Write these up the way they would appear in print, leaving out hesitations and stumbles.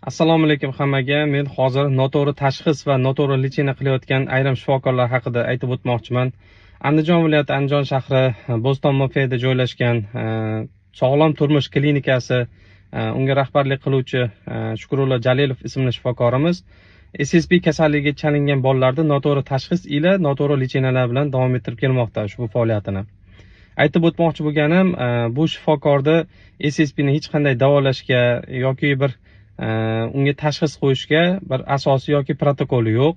Assalomu alaykum hammaga. Men hozir noto'g'ri tashxis va noto'g'ri lecheniya qilayotgan ayrim shifokorlar haqida aytib o'tmoqchiman. Andijon viloyati Andijon shahri Bo'ston MFda joylashgan Sog'lom turmush klinikasi unga rahbarlik qiluvchi Shukrullo Jalilov ismli shifokorimiz SSP kasalligiga chalingan bolalarda noto'g'ri tashxis ila noto'g'ri lecheniyalar bilan davom ettirib kelmoqda ushbu faoliyatini. Aytib o'tmoqchi bo'lganim, bu shifokorda SSP ni hech qanday davolashga yoki bir unga tashxis qo'yishga bir asosi yoki protokoli yo'q.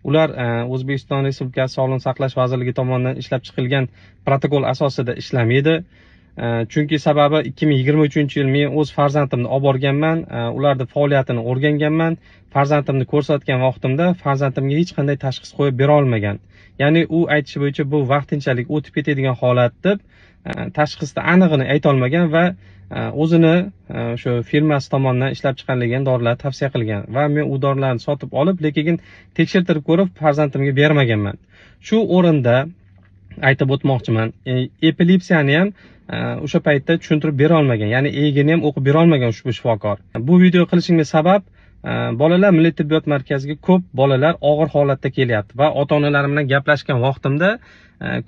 Ular O'zbekiston Respublikasi Sog'liqni saqlash vazirligi tomonidan ishlab chiqilgan protokol asosida ishlamaydi. Chunki sababi 2023-yil men o'z farzandimni olib borganman, ularning faoliyatini o'rganganman. Farzandimni ko'rsatgan vaqtimda farzandimga hech qanday tashxis qo'yib bera olmagan. Ya'ni u aytishi bo'yicha bu vaqtinchalik o'tib ketadigan holat deb tashxisni aniqini ayta olmagan va o'zini shu firmasi tomonidan ishlab chiqarilgan dorilar tavsiya qilgan va men u dorilarni sotib olib, lekin tekshirtirib ko'rib farzandimga bermaganman. Shu o'rinda aytib o'tmoqchiman, epilepsiyani ham o'sha paytda tushuntirib bera olmagan, ya'ni egini ham o'qib bera olmagan ushbu shifokor. Bu video qilishimga sabab bolalar milliy tibbiyot markaziga ko'p bolalar og'ir holatda kelyapti va ota-onalarim bilan gaplashgan vaqtimda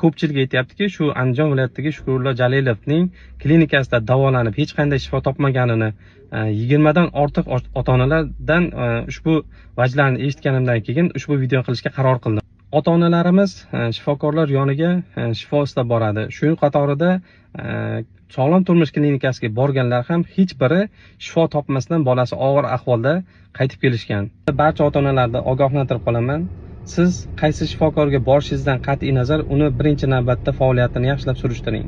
ko'pchilik aytayaptiki, shu Andijon viloyatidagi Shukrullo Jalilovning klinikasida davolanib hech qanday shifo topmaganini, 20 dan ortiq ota-onalardan ushbu vajlarni eshitganimdan keyin ushbu video qilishga qaror qildim. Ota-onalarimiz shifokorlar yoniga shifo istab boradi. Shu qatorida Sog'lom turmush klinikasiga borganlar ham hech biri shifo topmasdan bolasi og'ir ahvolda qaytib kelishgan. Barcha ota-onalarni ogohlantirib qolaman. Siz qaysi shifokorga borishingizdan qat'iy nazar uni birinchi navbatda faoliyatini yaxshilab surishtiring.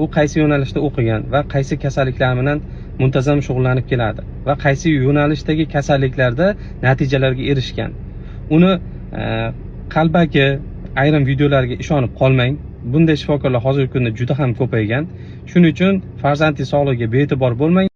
U qaysi yo'nalishda o'qigan va qaysi kasalliklar bilan muntazam shug'ullanib keladi va qaysi yo'nalishdagi kasalliklarda natijalarga erishgan. Uni qalbaki ayrim videolarga ishonib qolmang. Bunday shifokorlar hozirgi kunda juda ham ko'paygan. Shuning uchun farzandingiz sog'ligiga bee'tibor bo'lmang.